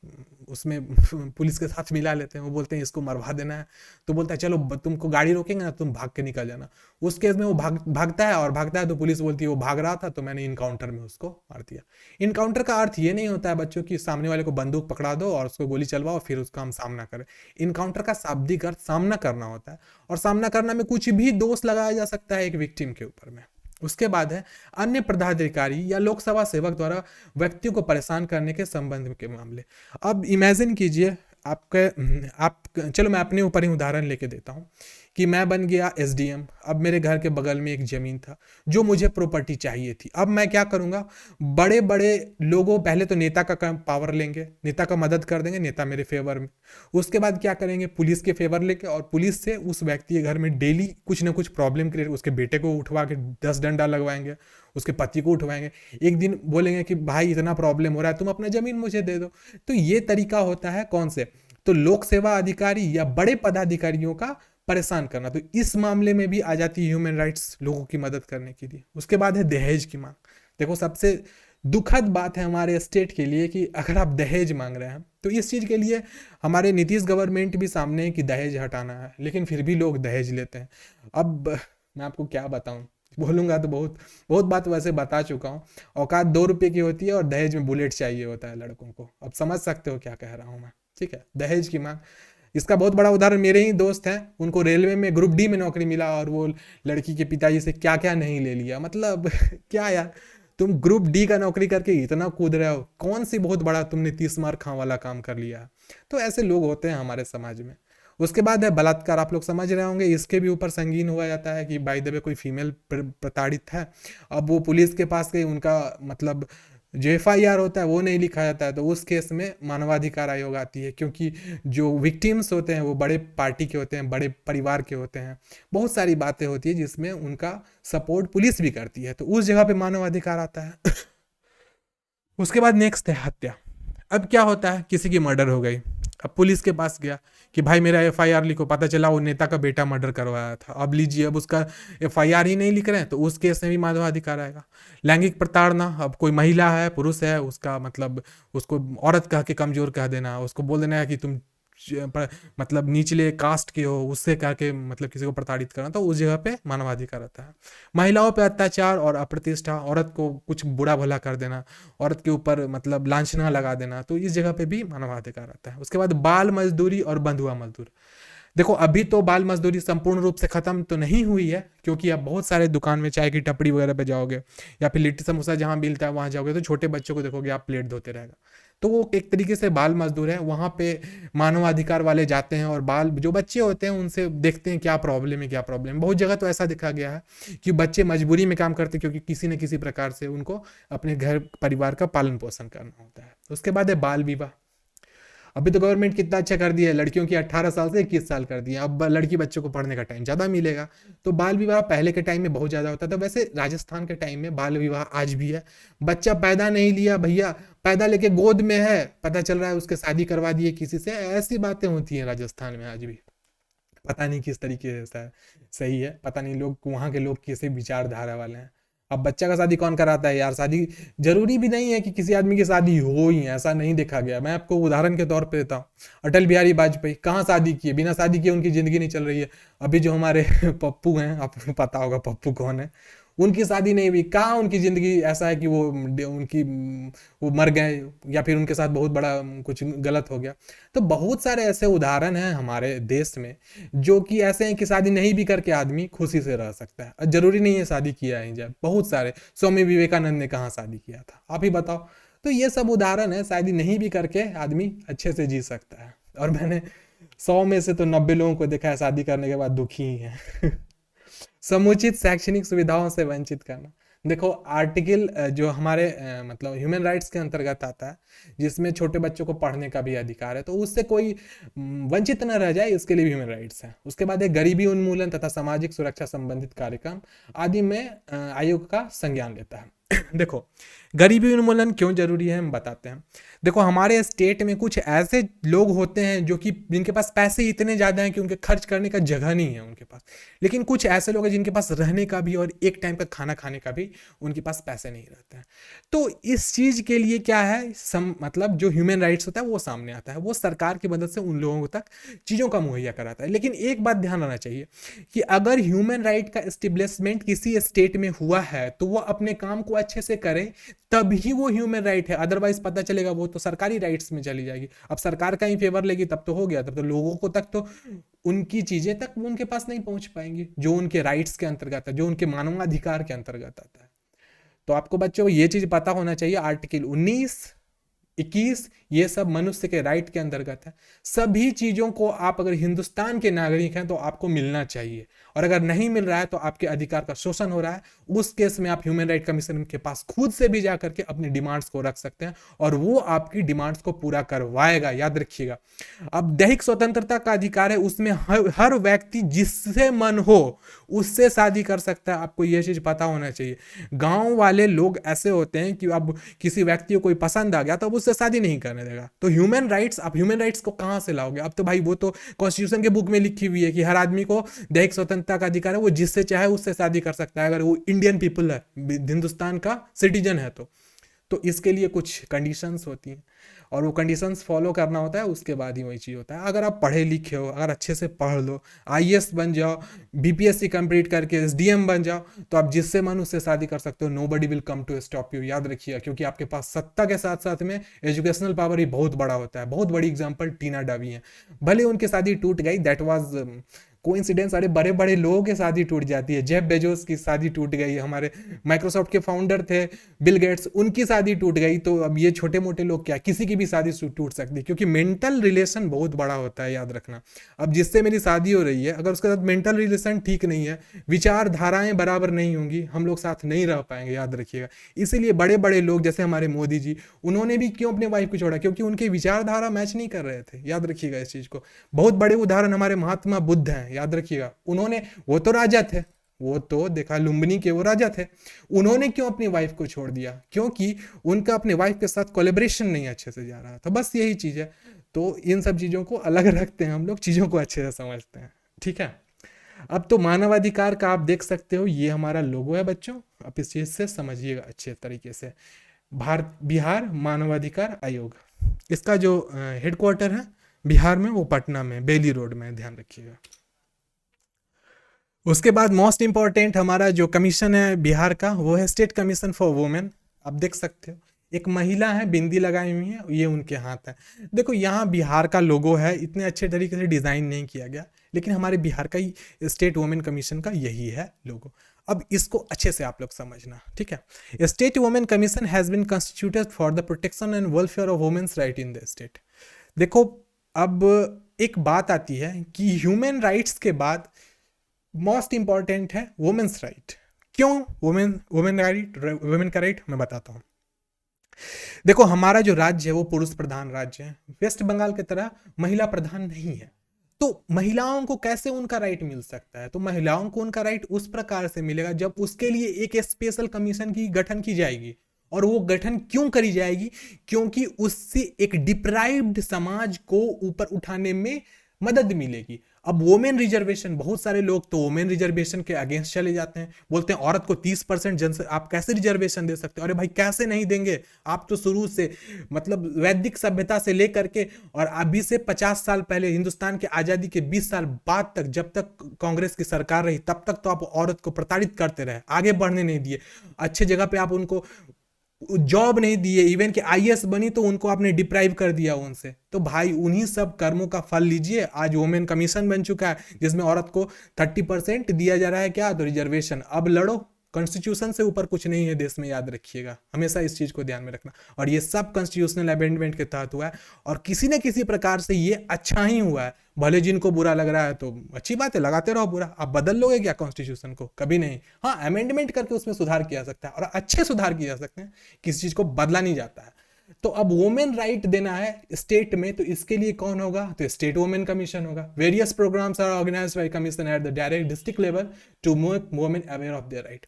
उसमें पुलिस के साथ मिला लेते हैं। वो बोलते हैं इसको मरवा देना है, तो बोलता है चलो तुमको गाड़ी रोकेंगे ना, तुम भाग के निकल जाना। उस केस में वो भागता है, और भागता है तो पुलिस बोलती है वो भाग रहा था तो मैंने इनकाउंटर में उसको मार दिया। इनकाउंटर का अर्थ ये नहीं होता है बच्चों की सामने वाले को बंदूक पकड़ा दो और उसको गोली चलवाओ फिर उसका हम सामना करें। इनकाउंटर का शाब्दिक अर्थ सामना करना होता है, और सामना करना में कुछ भी दोष लगाया जा सकता है एक विक्टिम के ऊपर में। उसके बाद है अन्य पदाधिकारी या लोकसभा सेवक द्वारा व्यक्ति को परेशान करने के संबंध के मामले। अब इमेजिन कीजिए आप चलो मैं अपने ऊपर ही उदाहरण लेके देता हूँ कि मैं बन गया एसडीएम, अब मेरे घर के बगल में एक ज़मीन था जो मुझे प्रॉपर्टी चाहिए थी। अब मैं क्या करूँगा, बड़े बड़े लोगों, पहले तो नेता का पावर लेंगे, नेता का मदद कर देंगे, नेता मेरे फेवर में। उसके बाद क्या करेंगे, पुलिस के फेवर लेके और पुलिस से उस व्यक्ति के घर में डेली कुछ ना कुछ प्रॉब्लम क्रिएट, उसके बेटे को उठवा के 10 डंडा लगवाएंगे, उसके पति को उठवाएंगे। एक दिन बोलेंगे कि भाई इतना प्रॉब्लम हो रहा है, तुम अपना ज़मीन मुझे दे दो। तो ये तरीका होता है कौन से, तो लोक सेवा अधिकारी या बड़े पदाधिकारियों का परेशान करना। तो इस मामले में भी आ जाती है ह्यूमन राइट्स लोगों की मदद करने के लिए। उसके बाद है दहेज की मांग। देखो सबसे दुखद बात है हमारे स्टेट के लिए कि अगर आप दहेज मांग रहे हैं तो इस चीज़ के लिए हमारे नीतीश गवर्नमेंट भी सामने है कि दहेज हटाना है, लेकिन फिर भी लोग दहेज लेते हैं। अब मैं आपको क्या बताऊं, बोलूंगा तो बहुत बहुत बात वैसे बता चुका हूँ। औकात 2 रुपये की होती है और दहेज में बुलेट चाहिए होता है लड़कों को। अब समझ सकते हो क्या कह रहा हूँ मैं, ठीक है। दहेज की मांग, इसका बहुत बड़ा उदाहरण मेरे ही दोस्त हैं, उनको रेलवे में ग्रुप डी में नौकरी मिला और वो लड़की के पिताजी से क्या क्या नहीं ले लिया। मतलब क्या यार, तुम ग्रुप डी का नौकरी करके इतना कूद रहे हो, कौन सी बहुत बड़ा तुमने 30 मार खां वाला काम कर लिया। तो ऐसे लोग होते हैं हमारे समाज में। उसके बाद है बलात्कार। आप लोग समझ रहे होंगे, इसके भी ऊपर संगीन हुआ जाता है कि बाय द वे कोई फीमेल प्रताड़ित है, अब वो पुलिस के पास गई, उनका मतलब जो एफआईआर होता है वो नहीं लिखा जाता है, तो उस केस में मानवाधिकार आयोग आती है, क्योंकि जो विक्टिम्स होते हैं वो बड़े पार्टी के होते हैं, बड़े परिवार के होते हैं। बहुत सारी बातें होती है जिसमें उनका सपोर्ट पुलिस भी करती है, तो उस जगह पे मानवाधिकार आता है। उसके बाद नेक्स्ट है हत्या। अब क्या होता है, किसी की मर्डर हो गई, अब पुलिस के पास गया कि भाई मेरा एफआईआर लिखो, पता चला वो नेता का बेटा मर्डर करवाया था, अब लीजिए, अब उसका एफआईआर ही नहीं लिख रहे हैं, तो उस केस में भी मानवाधिकार आएगा। लैंगिक प्रताड़ना, अब कोई महिला है पुरुष है, उसका मतलब उसको औरत कह के कमजोर कह देना, उसको बोल देना है कि तुम मतलब निचले कास्ट के हो, उससे कह के मतलब किसी को प्रताड़ित करना, तो उस जगह पे मानवाधिकार आता है। महिलाओं पे अत्याचार और अप्रतिष्ठा, औरत को कुछ बुरा भला कर देना, औरत के ऊपर मतलब लांछना लगा देना, तो इस जगह पे भी मानवाधिकार आता है। उसके बाद बाल मजदूरी और बंधुआ मजदूर। देखो अभी तो बाल मजदूरी संपूर्ण रूप से खत्म तो नहीं हुई है, क्योंकि अब बहुत सारे दुकान में चाय की टपड़ी वगैरह पे जाओगे या फिर लिट्टी समोसा जहाँ मिलता है वहाँ जाओगे तो छोटे बच्चों को देखोगे आप प्लेट धोते रहेगा, तो वो एक तरीके से बाल मजदूर है। वहाँ पे मानवाधिकार वाले जाते हैं और बाल जो बच्चे होते हैं उनसे देखते हैं क्या प्रॉब्लम है, क्या प्रॉब्लम है। बहुत जगह तो ऐसा देखा गया है कि बच्चे मजबूरी में काम करते हैं, क्योंकि किसी न किसी प्रकार से उनको अपने घर परिवार का पालन पोषण करना होता है। उसके बाद है बाल विवाह। अभी तो गवर्नमेंट कितना अच्छा कर दिया है, लड़कियों की 18 साल से 21 साल कर दिया, अब लड़की बच्चों को पढ़ने का टाइम ज़्यादा मिलेगा। तो बाल विवाह पहले के टाइम में बहुत ज़्यादा होता था, वैसे राजस्थान के टाइम में बाल विवाह आज भी है। बच्चा पैदा नहीं लिया भैया, पैदा लेके गोद में है, पता चल रहा है उसके शादी करवा दिए किसी से, ऐसी बातें होती हैं राजस्थान में आज भी। पता नहीं किस तरीके से सही है, पता नहीं लोग वहाँ के लोग कैसे विचारधारा वाले हैं। अब बच्चा का शादी कौन कराता है यार, शादी जरूरी भी नहीं है कि किसी आदमी की शादी हो ही, ऐसा नहीं देखा गया। मैं आपको उदाहरण के तौर पे देता हूँ, अटल बिहारी वाजपेयी कहाँ शादी किए, बिना शादी किए उनकी जिंदगी नहीं चल रही है। अभी जो हमारे पप्पू हैं, आपको पता होगा पप्पू कौन है, उनकी शादी नहीं हुई, कहाँ उनकी ज़िंदगी ऐसा है कि वो मर गए या फिर उनके साथ बहुत बड़ा कुछ गलत हो गया। तो बहुत सारे ऐसे उदाहरण हैं हमारे देश में जो कि ऐसे हैं कि शादी नहीं भी करके आदमी खुशी से रह सकता है, और जरूरी नहीं है शादी किया ही जाए। बहुत सारे, स्वामी विवेकानंद ने कहाँ शादी किया था, आप ही बताओ। तो ये सब उदाहरण है, शादी नहीं भी करके आदमी अच्छे से जी सकता है। और मैंने 100 में से तो 90 लोगों को देखा है शादी करने के बाद दुखी ही है। समुचित शैक्षणिक सुविधाओं से वंचित करना। देखो आर्टिकल जो हमारे मतलब ह्यूमन राइट्स के अंतर्गत आता है, जिसमें छोटे बच्चों को पढ़ने का भी अधिकार है, तो उससे कोई वंचित न रह जाए, इसके लिए भी ह्यूमन राइट्स है। उसके बाद है गरीबी उन्मूलन तथा सामाजिक सुरक्षा संबंधित कार्यक्रम आदि में आयोग का संज्ञान लेता है। देखो गरीबी उन्मूलन क्यों जरूरी है हम बताते हैं। देखो हमारे स्टेट में कुछ ऐसे लोग होते हैं जो कि जिनके पास पैसे इतने ज़्यादा हैं कि उनके खर्च करने का जगह नहीं है उनके पास, लेकिन कुछ ऐसे लोग हैं जिनके पास रहने का भी और एक टाइम का खाना खाने का भी उनके पास पैसे नहीं रहते हैं। तो इस चीज़ के लिए क्या है, मतलब जो ह्यूमन राइट्स होता है वो सामने आता है, वो सरकार की मदद से उन लोगों तक चीज़ों का मुहैया कराता है। लेकिन एक बात ध्यान रखना चाहिए कि अगर ह्यूमन राइट का एस्टेब्लिशमेंट किसी स्टेट में हुआ है तो वो अपने काम को अच्छे से करे, तभी वो ह्यूमन राइट है। अदरवाइज पता चलेगा वो तो सरकारी राइट्स में चली जाएगी। अब सरकार का ही फेवर लेगी तब तो हो गया, तब तो लोगों को तक तो उनकी चीजें तक उनके पास नहीं पहुंच पाएंगी जो उनके राइट्स के अंतर्गत है, जो उनके मानवाधिकार के अंतर्गत आता है। तो आपको बच्चों ये चीज पता होना चाहिए, आर्टिकल 19, 21 ये सब मनुष्य के राइट के अंतर्गत है। सभी चीज़ों को आप अगर हिंदुस्तान के नागरिक हैं तो आपको मिलना चाहिए, और अगर नहीं मिल रहा है तो आपके अधिकार का शोषण हो रहा है। उस केस में आप ह्यूमन राइट कमीशन के पास खुद से भी जा करके अपनी डिमांड्स को रख सकते हैं, और वो आपकी डिमांड्स को पूरा करवाएगा, याद रखिएगा। अब दैहिक स्वतंत्रता का अधिकार है, उसमें हर व्यक्ति जिससे मन हो उससे शादी कर सकता है। आपको यह चीज़ पता होना चाहिए। गांव वाले लोग ऐसे होते हैं कि अब किसी व्यक्ति को कोई पसंद आ गया तो अब उससे शादी नहीं करने देगा। तो ह्यूमन राइट्स, आप ह्यूमन राइट्स को कहाँ से लाओगे? अब तो भाई वो तो कॉन्स्टिट्यूशन के बुक में लिखी हुई है कि हर आदमी को दैहिक स्वतंत्रता का अधिकार है, वो जिससे चाहे उससे शादी कर सकता है, अगर वो इंडियन पीपल है, हिंदुस्तान का सिटीजन है तो इसके लिए कुछ कंडीशंस होती हैं, और वो कंडीशंस फॉलो करना होता है, उसके बाद ही वही चीज़ होता है। अगर आप पढ़े लिखे हो, अगर अच्छे से पढ़ लो, आईएएस बन जाओ, बीपीएससी कंप्लीट करके एसडीएम बन जाओ, तो आप जिससे मन उससे शादी कर सकते हो। Nobody will come to stop you, याद रखिएगा, क्योंकि आपके पास सत्ता के साथ साथ में एजुकेशनल पावर ही बहुत बड़ा होता है। बहुत बड़ी एग्जाम्पल टीना डावी है, भले उनकी शादी टूट गई, दैट वाज कोइंसिडेंस। अरे बड़े बड़े लोगों की शादी टूट जाती है। जेफ बेजोस की शादी टूट गई, हमारे माइक्रोसॉफ्ट के फाउंडर थे बिल गेट्स, उनकी शादी टूट गई। तो अब ये छोटे मोटे लोग क्या, किसी की भी शादी टूट सकती है, क्योंकि मेंटल रिलेशन बहुत बड़ा होता है, याद रखना। अब जिससे मेरी शादी हो रही है, अगर उसके साथ मेंटल रिलेशन ठीक नहीं है, विचारधाराएं बराबर नहीं होंगी, हम लोग साथ नहीं रह पाएंगे, याद रखिएगा। इसीलिए बड़े बड़े लोग जैसे हमारे मोदी जी, उन्होंने भी क्यों अपने वाइफ को छोड़ा? क्योंकि उनके विचारधारा मैच नहीं कर रहे थे, याद रखिएगा इस चीज को। बहुत बड़े उदाहरण हमारे महात्मा बुद्ध हैं, याद रखिएगा। उन्होंने, वो तो राजा थे, वो तो देखा लुम्बिनी के वो राजा थे, उन्होंने क्यों अपनी वाइफ को छोड़ दिया? क्योंकि उनका अपने वाइफ के साथ कोलेब्रेशन नहीं अच्छे से जा रहा था, बस यही चीज है। तो इन सब चीजों को अलग रखते हैं हम लोग, चीजों को अच्छे से समझते हैं, ठीक है। अब तो मानवाधिकार का आप देख सकते हो, ये हमारा लोगो है बच्चों, आप इस चीज से समझिएगा अच्छे तरीके से। भारत बिहार मानवाधिकार आयोग, इसका जो हेडक्वार्टर है बिहार में, वो पटना में बेली रोड में, ध्यान रखिएगा। उसके बाद मोस्ट इंपॉर्टेंट हमारा जो कमीशन है बिहार का, वो है स्टेट कमीशन फॉर वुमेन। आप देख सकते हो एक महिला है, बिंदी लगाई हुई है, ये उनके हाथ है। देखो यहाँ बिहार का लोगो है, इतने अच्छे तरीके से डिजाइन नहीं किया गया, लेकिन हमारे बिहार का ही स्टेट वुमेन कमीशन का यही है लोगो। अब इसको अच्छे से आप लोग समझना, ठीक है। State women commission has been constituted for the protection and welfare of women's right in the state. देखो अब एक बात आती है कि ह्यूमन राइट्स के बाद मोस्ट इंपॉर्टेंट है वुमेन्स राइट। क्यों वुमेन का राइट मैं बताता हूं। देखो हमारा जो राज्य है वो पुरुष प्रधान राज्य है, वेस्ट बंगाल की तरह महिला प्रधान नहीं है। तो महिलाओं को कैसे उनका राइट मिल सकता है? तो महिलाओं को उनका राइट उस प्रकार से मिलेगा जब उसके लिए एक स्पेशल कमीशन की गठन की जाएगी। और वो गठन क्यों करी जाएगी? क्योंकि उससे एक डिप्राइव्ड समाज को ऊपर उठाने में मदद मिलेगी। अब वोमेन रिजर्वेशन, बहुत सारे लोग तो वोमेन रिजर्वेशन के अगेंस्ट चले जाते हैं, बोलते हैं औरत को 30% जन से आप कैसे रिजर्वेशन दे सकते हो? अरे भाई कैसे नहीं देंगे, आप तो शुरू से मतलब वैदिक सभ्यता से लेकर के और अभी से 50 साल पहले हिंदुस्तान के आज़ादी के 20 साल बाद तक, जब तक कांग्रेस की सरकार रही तब तक तो आप औरत को प्रताड़ित करते रहे, आगे बढ़ने नहीं दिए, अच्छे जगह पे आप उनको जॉब नहीं दिए, इवन कि आईएएस बनी तो उनको आपने डिप्राइव कर दिया उनसे। तो भाई उन्हीं सब कर्मों का फल लीजिए। आज वुमेन कमीशन बन चुका है जिसमें औरत को 30% दिया जा रहा है, क्या तो रिजर्वेशन। अब लड़ो, कॉन्स्टिट्यूशन से ऊपर कुछ नहीं है देश में, याद रखिएगा, हमेशा इस चीज को ध्यान में रखना। और ये सब कॉन्स्टिट्यूशनल अमेंडमेंट के तहत हुआ है, और किसी न किसी प्रकार से ये अच्छा ही हुआ है। भले जिनको बुरा लग रहा है तो अच्छी बात है, लगाते रहो बुरा। आप बदल लोगे क्या कॉन्स्टिट्यूशन को? कभी नहीं। हाँ, अमेंडमेंट करके उसमें सुधार किया जा सकता है, और अच्छे सुधार किए जा सकते हैं, किसी चीज को बदला नहीं जाता है। तो अब वुमेन राइट देना है स्टेट में, तो इसके लिए कौन होगा? तो स्टेट वुमेन कमीशन होगा। Various programs are organized by commission at the direct district level to make women aware of their right.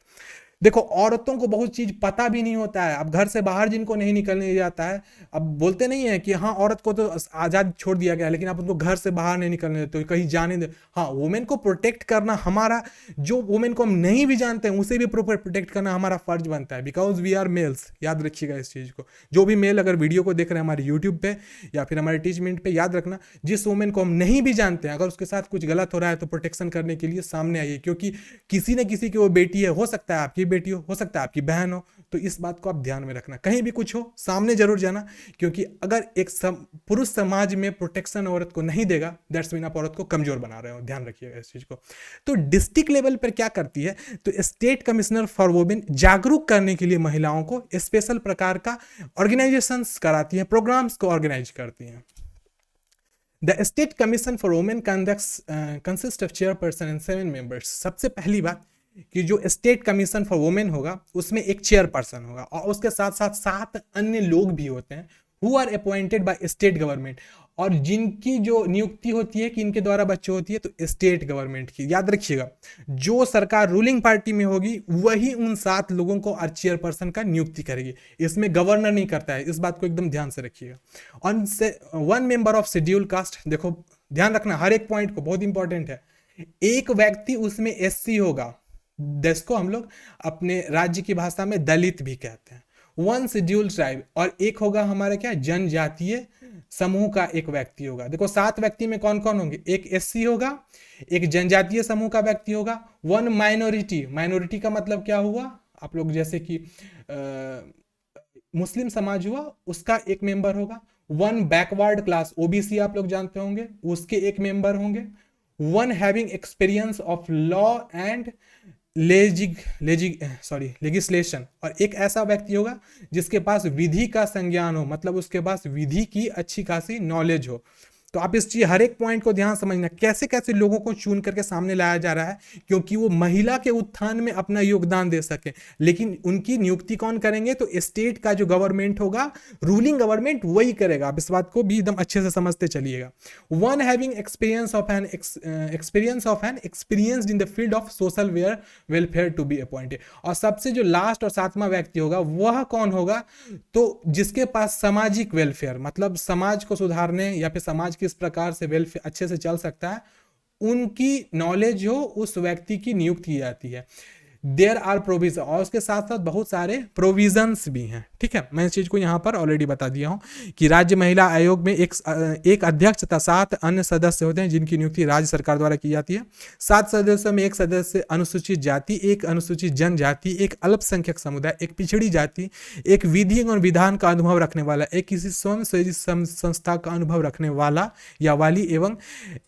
देखो औरतों को बहुत चीज पता भी नहीं होता है। अब घर से बाहर जिनको नहीं निकलने जाता है, अब बोलते नहीं है कि हाँ औरत को तो आजाद छोड़ दिया गया, लेकिन आप उनको घर से बाहर नहीं निकलने देते, कहीं जाने दे। हाँ, वुमेन को प्रोटेक्ट करना हमारा, जो वुमेन को हम नहीं भी जानते हैं उसे भी प्रोटेक्ट करना हमारा फर्ज बनता है, बिकॉज वी आर मेल्स। याद रखिएगा इस चीज को। जो भी मेल अगर वीडियो को देख रहे हैं हमारे यूट्यूब पे या फिर हमारे टीचमेंट पे, याद रखना जिस वुमेन को हम नहीं भी जानते हैं, अगर उसके साथ कुछ गलत हो रहा है तो प्रोटेक्शन करने के लिए सामने आइए, क्योंकि किसी न किसी की वो बेटी है, हो सकता है आपकी बेटी हो सकता है आपकी बहन हो, तो इस बात को आप ध्यान में रखना। कहीं भी कुछ हो सामने जरूर जाना, क्योंकि अगर एक पुरुष समाज में प्रोटेक्शन औरत को नहीं देगा, दैट्स मीन आप औरत को कमजोर बना रहे हो, ध्यान रखिएगा इस चीज को। तो डिस्ट्रिक्ट लेवल पर क्या करती है, तो स्टेट कमिश्नर फॉर वुमेन जागरूक करने के लिए महिलाओं को स्पेशल प्रकार का ऑर्गेनाइजेशंस कराती है, प्रोग्राम्स को ऑर्गेनाइज करती हैं। The state commission for women consist of chairperson and 7 members. सबसे पहली बात कि जो स्टेट कमीशन फॉर वुमेन होगा उसमें एक चेयरपर्सन होगा और उसके साथ साथ 7 अन्य लोग भी होते हैं who are appointed by state government, और जिनकी जो नियुक्ति होती है कि इनके द्वारा बच्चे होती है तो स्टेट गवर्नमेंट की। याद रखिएगा, जो सरकार रूलिंग पार्टी में होगी वही उन 7 लोगों को और चेयरपर्सन का नियुक्ति करेगी, इसमें गवर्नर नहीं करता है, इस बात को एकदम ध्यान से रखिएगा। ऑन से 1 मेंबर ऑफ शेड्यूल कास्ट, देखो ध्यान रखना हर एक पॉइंट को, बहुत इंपॉर्टेंट है। एक व्यक्ति उसमें एससी होगा, जिसको हम लोग अपने राज्य की भाषा में दलित भी कहते हैं। 1 शेड्यूल ट्राइब, और एक होगा हमारा क्या, जनजातीय समूह का एक व्यक्ति होगा। देखो 7 व्यक्ति में कौन कौन होंगे, एक एससी होगा, एक जनजातीय समूह का व्यक्ति होगा, 1 माइनॉरिटी, माइनॉरिटी का मतलब क्या हुआ, आप लोग जैसे कि मुस्लिम समाज हुआ उसका एक मेंबर होगा, 1 बैकवर्ड क्लास ओबीसी आप लोग जानते होंगे उसके एक मेंबर होंगे, 1 having experience of law and legislation, और एक ऐसा व्यक्ति होगा जिसके पास विधि का संज्ञान हो, मतलब उसके पास विधि की अच्छी खासी नॉलेज हो। तो आप इस चीज हर एक पॉइंट को ध्यान समझना, कैसे कैसे लोगों को चुन करके सामने लाया जा रहा है, क्योंकि वो महिला के उत्थान में अपना योगदान दे सके। लेकिन उनकी नियुक्ति कौन करेंगे, तो स्टेट का जो गवर्नमेंट होगा, रूलिंग गवर्नमेंट वही करेगा। आप इस बात को भी एकदम अच्छे से समझते चलिएगा। 1 having experience of an experienced in the field of social welfare to be appointed, और सबसे जो लास्ट और 7वां व्यक्ति होगा वह कौन होगा, तो जिसके पास सामाजिक वेलफेयर, मतलब समाज को सुधारने या फिर समाज किस प्रकार से वेलफेयर अच्छे से चल सकता है, उनकी नॉलेज हो, उस व्यक्ति की नियुक्ति की जाती है। देयर आर प्रोविजन, और उसके साथ साथ बहुत सारे प्रोविजंस भी हैं। ठीक है, मैं इस चीज को यहाँ पर ऑलरेडी बता दिया हूँ कि राज्य महिला आयोग में एक अध्यक्ष तथा 7 अन्य सदस्य होते हैं जिनकी नियुक्ति राज्य सरकार द्वारा की जाती है। 7 सदस्यों में एक सदस्य अनुसूचित जाति, एक अनुसूचित जनजाति, एक अल्पसंख्यक समुदाय, एक पिछड़ी जाति, एक विधि और विधान का अनुभव रखने वाला, एक किसी स्वयं संस्था का अनुभव रखने वाला या वाली, एवं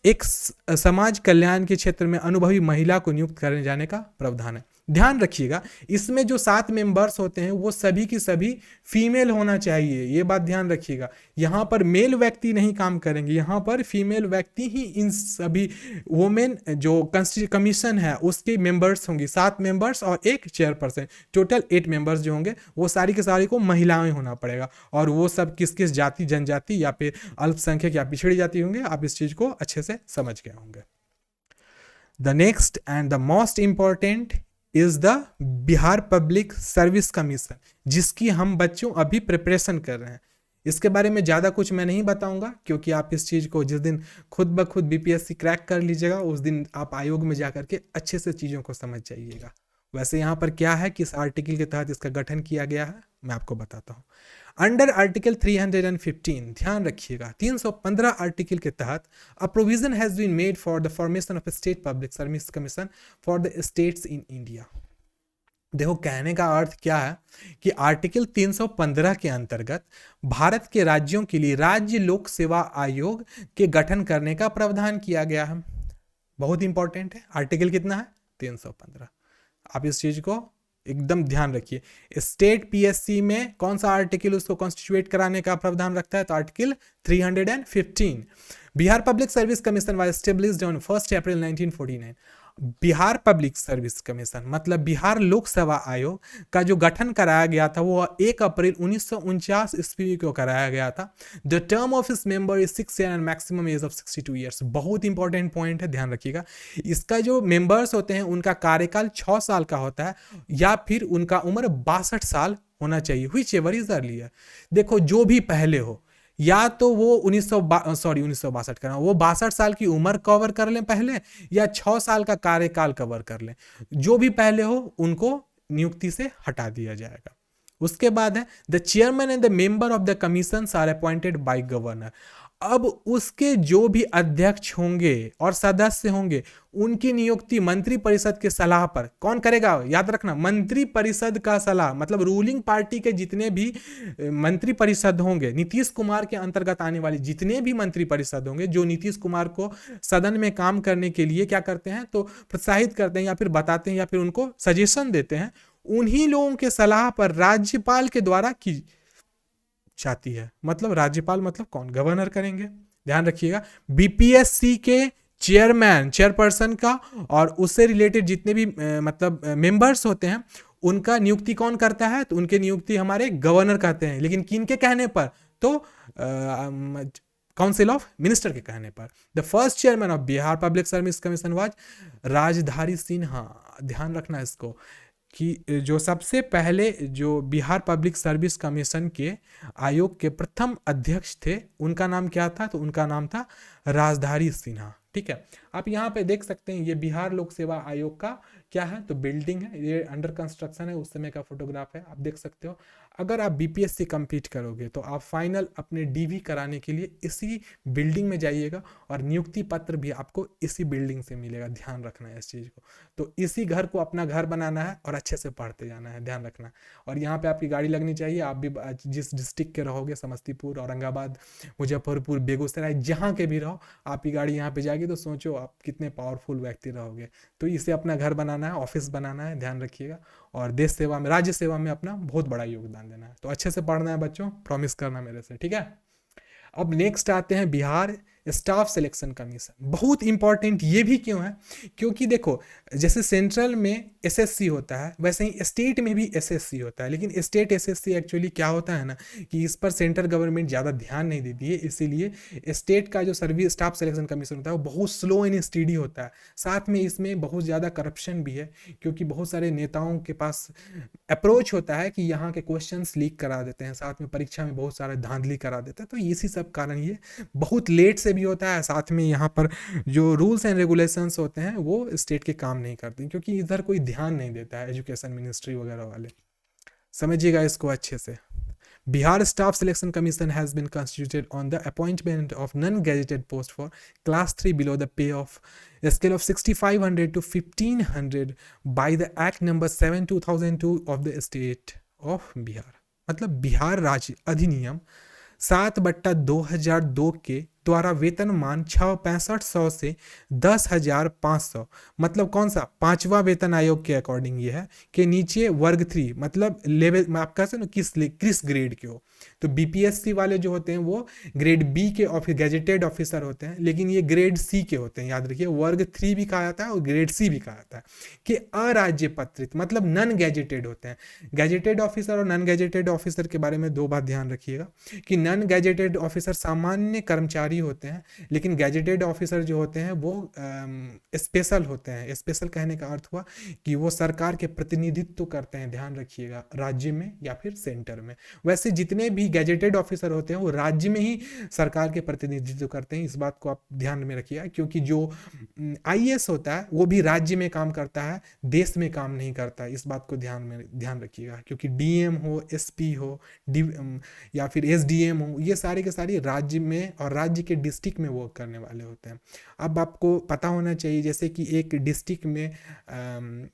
एक समाज कल्याण के क्षेत्र में अनुभवी महिला को नियुक्त करने जाने का प्रावधान है। ध्यान रखिएगा, इसमें जो 7 मेंबर्स होते हैं वो सभी की सभी फीमेल होना चाहिए, ये बात ध्यान रखिएगा। यहाँ पर मेल व्यक्ति नहीं काम करेंगे, यहाँ पर फीमेल व्यक्ति ही इन सभी वुमेन जो कमीशन है उसके मेंबर्स होंगे। 7 मेंबर्स और एक चेयरपर्सन, टोटल 8 मेंबर्स जो होंगे वो सारी के सारी को महिलाएं होना पड़ेगा, और वो सब किस किस जाति, जनजाति या फिर अल्पसंख्यक या पिछड़ी जाति होंगे। आप इस चीज को अच्छे से समझ गए होंगे। The next and the most important is the Bihar public service commission, जिसकी हम बच्चों अभी प्रिपरेशन कर रहे हैं। इसके बारे में ज़्यादा कुछ मैं नहीं बताऊंगा, क्योंकि आप इस चीज़ को जिस दिन खुद ब खुद बीपीएससी क्रैक कर लीजिएगा उस दिन आप आयोग में जाकर के अच्छे से चीज़ों को समझ जाइएगा। वैसे यहाँ पर क्या है, किस आर्टिकल के तहत इसका गठन किया गया है, मैं आपको बताता हूँ। अंडर आर्टिकल 315, ध्यान रखिएगा, 315 आर्टिकल के तहत a provision has been made for the formation of state public service commission for the states in India. देखो कहने का अर्थ क्या है कि आर्टिकल 315 के अंतर्गत भारत के राज्यों के लिए राज्य लोक सेवा आयोग के गठन करने का प्रावधान किया गया है। बहुत इंपॉर्टेंट है, आर्टिकल कितना है, 315। आप इस चीज को एकदम ध्यान रखिए। स्टेट पीएससी में कौन सा आर्टिकल उसको कॉन्स्टिट्यूएट कराने का प्रावधान रखता है, तो article 315। Bihar public service commission was established on 1 April 1949। Bihar public service commission मतलब बिहार लोक सेवा आयोग का जो गठन कराया गया था वो 1 अप्रैल 1949 ईस्वी को कराया गया था। द टर्म ऑफ इस member is 6 year and maximum age of 62 years. बहुत इंपॉर्टेंट पॉइंट है, ध्यान रखिएगा। इसका जो मेंबर्स होते हैं उनका कार्यकाल 6 साल का होता है या फिर उनका उम्र 62 साल होना चाहिए, व्हिच एवर इज अर्लियर। देखो जो भी पहले हो, या तो वो 1962 करना, वो 62 साल की उम्र कवर कर लें पहले, या 6 साल का कार्यकाल कवर कर लें, जो भी पहले हो उनको नियुक्ति से हटा दिया जाएगा। उसके बाद है the chairman and the member of the commission are appointed by governor. अब उसके जो भी अध्यक्ष होंगे और सदस्य होंगे उनकी नियुक्ति मंत्री परिषद के सलाह पर कौन करेगा, याद रखना, मंत्री परिषद का सलाह, मतलब रूलिंग पार्टी के जितने भी मंत्री परिषद होंगे, नीतीश कुमार के अंतर्गत आने वाले जितने भी मंत्री परिषद होंगे जो नीतीश कुमार को सदन में काम करने के लिए क्या करते हैं तो प्रोत्साहित करते हैं या फिर बताते हैं या फिर उनको सजेशन देते हैं, उन्हीं लोगों के सलाह पर राज्यपाल के द्वारा की जाती है। मतलब राज्यपाल मतलब कौन, गवर्नर करेंगे, ध्यान रखिएगा। बीपीएससी के चेयरमैन चेयरपर्सन का और उससे रिलेटेड जितने भी मतलब मेंबर्स होते हैं उनका नियुक्ति कौन करता है, तो उनके नियुक्ति हमारे गवर्नर करते हैं, लेकिन किन के कहने पर, तो काउंसिल ऑफ मिनिस्टर के कहने पर। The first chairman of Bihar public service commission was Rajdhari Sinha. ध्यान रखना इसको कि जो सबसे पहले जो बिहार पब्लिक सर्विस कमीशन के आयोग के प्रथम अध्यक्ष थे उनका नाम क्या था, तो उनका नाम था राजधारी सिन्हा। ठीक है, आप यहाँ पे देख सकते हैं ये बिहार लोक सेवा आयोग का क्या है, तो बिल्डिंग है, ये अंडर कंस्ट्रक्शन है, उस समय का फोटोग्राफ है, आप देख सकते हो। अगर आप बीपीएससी कंप्लीट करोगे तो आप फाइनल अपने डीवी कराने के लिए इसी बिल्डिंग में जाइएगा और नियुक्ति पत्र भी आपको इसी बिल्डिंग से मिलेगा, ध्यान रखना है इस चीज़ को। तो इसी घर को अपना घर बनाना है और अच्छे से पढ़ते जाना है, ध्यान रखना। और यहाँ पे आपकी गाड़ी लगनी चाहिए, आप भी जिस डिस्ट्रिक्ट के रहोगे, समस्तीपुर, औरंगाबाद, मुजफ्फरपुर, बेगूसराय, जहाँ के भी रहो, आपकी गाड़ी यहाँ पे जाएगी तो सोचो आप कितने पावरफुल व्यक्ति रहोगे। तो इसे अपना घर बनाना है, ऑफिस बनाना है, ध्यान रखिएगा, और देश सेवा में, राज्य सेवा में अपना बहुत बड़ा योगदान देना है। तो अच्छे से पढ़ना है बच्चों, प्रॉमिस करना मेरे से, ठीक है। अब नेक्स्ट आते हैं बिहार स्टाफ सिलेक्शन कमीशन। बहुत इंपॉर्टेंट ये भी क्यों है, क्योंकि देखो जैसे सेंट्रल में एसएससी होता है वैसे ही स्टेट में भी एसएससी होता है, लेकिन स्टेट एसएससी एक्चुअली क्या होता है ना कि इस पर सेंट्रल गवर्नमेंट ज़्यादा ध्यान नहीं देती है, इसीलिए स्टेट का जो सर्विस स्टाफ सिलेक्शन कमीशन होता है वो बहुत स्लो एंड स्टडी होता है। साथ में इसमें बहुत ज़्यादा करप्शन भी है, क्योंकि बहुत सारे नेताओं के पास अप्रोच होता है कि यहाँ के क्वेश्चंस लीक करा देते हैं, साथ में परीक्षा में बहुत सारे धांधली करा देते हैं। तो इसी सब कारण ये बहुत लेट से भी होता है। साथ में यहाँ पर जो रूल्स एंड रेगुलेशंस होते हैं वो स्टेट के काम नहीं करते, क्योंकि इधर कोई ध्यान नहीं देता है, एजुकेशन मिनिस्ट्री वगैरह वाले। समझिएगा इसको अच्छे से। Bihar Staff Selection Commission has been constituted on the appointment of non-gazetted post for class 3 below the pay of a scale of 6500 to 1500 by the Act number 7 2002 of the state of Bihar। मतलब बिहार राज्य अधिनियम 7/2002 के द्वारा वेतनमान 6500 से 10,500, मतलब कौन सा, पांचवा वेतन आयोग के अकॉर्डिंग ये है, के नीचे वर्ग 3, मतलब लेवल में आप कह सकते हो किस ग्रेड के हो। तो बीपीएससी वाले जो होते हैं वो ग्रेड बी के गैजेटेड ऑफिसर होते हैं, लेकिन ये ग्रेड सी के होते हैं, याद रखिए, वर्ग 3 भी कहा जाता है और ग्रेड सी भी कहा जाता है, कि अराज्य पत्रित मतलब नॉन गैजेटेड होते हैं। गैजेटेड ऑफिसर और नॉन गैजेटेड ऑफिसर के बारे में दो बात ध्यान रखिएगा कि नॉन गैजेटेड ऑफिसर सामान्य कर्मचारी होते हैं, लेकिन गैजेटेड ऑफिसर जो होते हैं वो स्पेशल होते हैं। स्पेशल कहने का अर्थ हुआ कि वो सरकार के प्रतिनिधित्व करते हैं, ध्यान रखिएगा, राज्य में या फिर सेंटर में। वैसे जितने भी गैजेटेड ऑफिसर होते हैं वो राज्य में ही सरकार के प्रतिनिधित्व करते हैं, इस बात को आप ध्यान में रखिएगा, क्योंकि जो आईएएस होता है वो भी राज्य में काम करता है, देश में काम नहीं करता है, इस बात को ध्यान रखिएगा, क्योंकि डीएम हो, एसपी हो, या फिर एसडीएम हो, ये सारे के सारे राज्य में और राज्य के डिस्ट्रिक्ट में वर्क करने वाले होते हैं। अब आपको पता होना चाहिए जैसे कि एक डिस्ट्रिक्ट में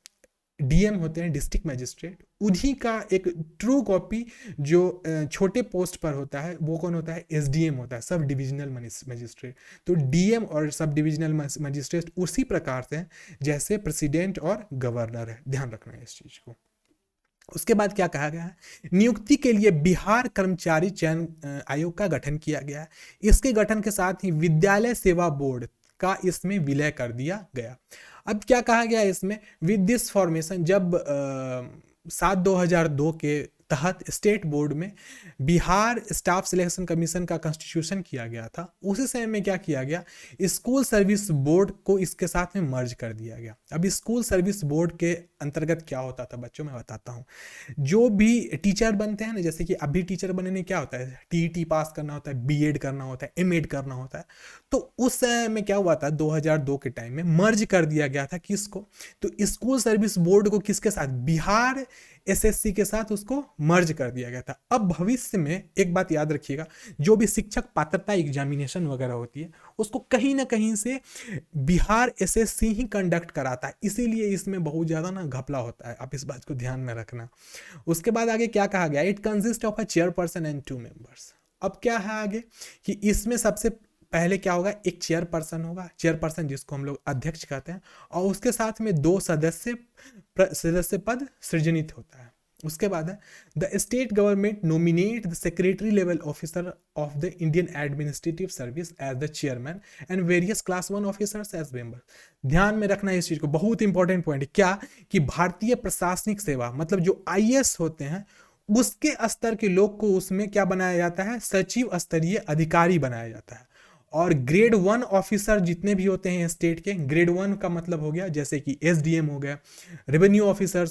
डीएम होते हैं, डिस्ट्रिक्ट मजिस्ट्रेट, उन्हीं का एक ट्रू कॉपी जो छोटे पोस्ट पर होता है वो कौन होता है, एसडीएम होता है, सब डिविजनल मजिस्ट्रेट। तो डीएम और सब डिविजनल मजिस्ट्रेट उसी प्रकार से जैसे प्रेसिडेंट और गवर्नर है, ध्यान रखना है इस चीज को। उसके बाद क्या कहा गया है, नियुक्ति के लिए बिहार कर्मचारी चयन आयोग का गठन किया गया है। इसके गठन के साथ ही विद्यालय सेवा बोर्ड का इसमें विलय कर दिया गया। अब क्या कहा गया इसमें, विद दिस फॉर्मेशन, जब 7/2002 के तहत स्टेट बोर्ड में बिहार स्टाफ सिलेक्शन कमीशन का कॉन्स्टिट्यूशन किया गया था, उसी समय में क्या किया गया, स्कूल सर्विस बोर्ड को इसके साथ में मर्ज कर दिया गया। अब स्कूल सर्विस बोर्ड के अंतर्गत क्या होता था बच्चों, मैं बताता हूँ। जो भी टीचर बनते हैं ना, जैसे कि अभी टीचर बनने क्या होता है, टीईटी पास करना होता है, बीएड करना होता है, एमएड करना होता है। तो उस समय में क्या हुआ था, 2002 के टाइम में मर्ज कर दिया गया था किसको, तो स्कूल सर्विस बोर्ड को किसके साथ, बिहार एसएससी के साथ उसको मर्ज कर दिया गया था। अब भविष्य में एक बात याद रखिएगा, जो भी शिक्षक पात्रता एग्जामिनेशन वगैरह होती है उसको कहीं ना कहीं से बिहार एसएससी ही कंडक्ट कराता है, इसीलिए इसमें बहुत ज़्यादा ना घपला होता है, आप इस बात को ध्यान में रखना। उसके बाद आगे क्या कहा गया, it consist of a chairperson and 2 members. अब क्या है आगे कि इसमें सबसे पहले क्या होगा, एक चेयरपर्सन होगा, चेयरपर्सन जिसको हम लोग अध्यक्ष कहते हैं, और उसके साथ में 2 सदस्य पद सृजनित होता है। उसके बाद है the state government nominate the secretary level officer of the Indian administrative service as the chairman and various class 1 officers as member. ध्यान में रखना इस चीज को, बहुत इंपॉर्टेंट पॉइंट है क्या कि भारतीय प्रशासनिक सेवा मतलब जो आईएएस होते हैं उसके स्तर के लोग को उसमें क्या बनाया जाता है, सचिव स्तरीय अधिकारी बनाया जाता है। और ग्रेड 1 ऑफिसर जितने भी होते हैं स्टेट के, ग्रेड 1 का मतलब हो गया जैसे कि एसडीएम हो गया, रेवेन्यू ऑफिसर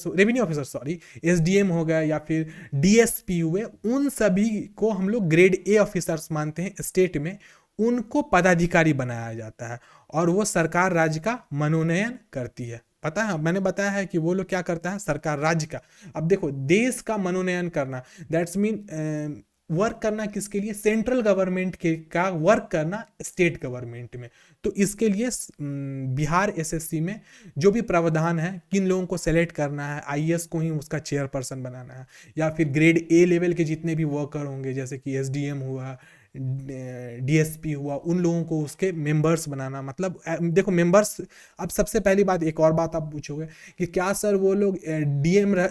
सॉरी, एसडीएम हो गया या फिर डीएसपी हुए, उन सभी को हम लोग ग्रेड ए ऑफिसर्स मानते हैं स्टेट में, उनको पदाधिकारी बनाया जाता है और वो सरकार राज्य का मनोनयन करती है। पता है, मैंने बताया है कि वो लोग क्या करता है, सरकार राज्य का। अब देखो देश का मनोनयन करना, दैट्स मीन वर्क करना किसके लिए, सेंट्रल गवर्नमेंट के का वर्क करना स्टेट गवर्नमेंट में। तो इसके लिए बिहार एसएससी में जो भी प्रावधान है, किन लोगों को सेलेक्ट करना है, आईएएस को ही उसका चेयरपर्सन बनाना है, या फिर ग्रेड ए लेवल के जितने भी वर्कर होंगे जैसे कि एसडीएम हुआ, डीएसपी हुआ, उन लोगों को उसके मेंबर्स बनाना। मतलब देखो मेंबर्स, अब सबसे पहली बात, एक और बात आप पूछोगे कि क्या सर वो लोग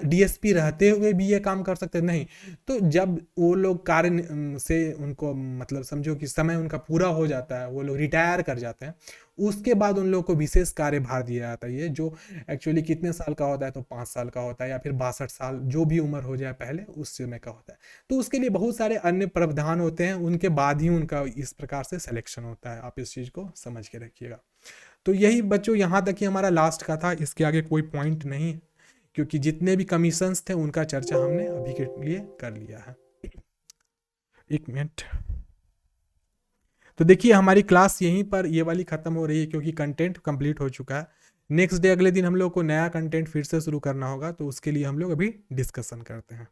डीएसपी रहते हुए भी ये काम कर सकते हैं? नहीं। तो जब वो लोग कार्य से उनको मतलब समझो कि समय उनका पूरा हो जाता है, वो लोग रिटायर कर जाते हैं, उसके बाद उन लोगों को विशेष कार्यभार दिया जाता है, ये जो एक्चुअली कितने साल का होता है, तो 5 साल का होता है या फिर 62 साल, जो भी उम्र हो जाए पहले उस समय का होता है। तो उसके लिए बहुत सारे अन्य प्रावधान होते हैं, उनके बाद ही उनका इस प्रकार से सिलेक्शन होता है, आप इस चीज़ को समझ के रखिएगा। तो यही बच्चों यहाँ तक ही हमारा लास्ट का था, इसके आगे कोई पॉइंट नहीं है क्योंकि जितने भी कमीशंस थे उनका चर्चा हमने अभी के लिए कर लिया है। एक मिनट, तो देखिए हमारी क्लास यहीं पर ये वाली ख़त्म हो रही है क्योंकि कंटेंट कंप्लीट हो चुका है। नेक्स्ट डे अगले दिन हम लोग को नया कंटेंट फिर से शुरू करना होगा, तो उसके लिए हम लोग अभी डिस्कशन करते हैं।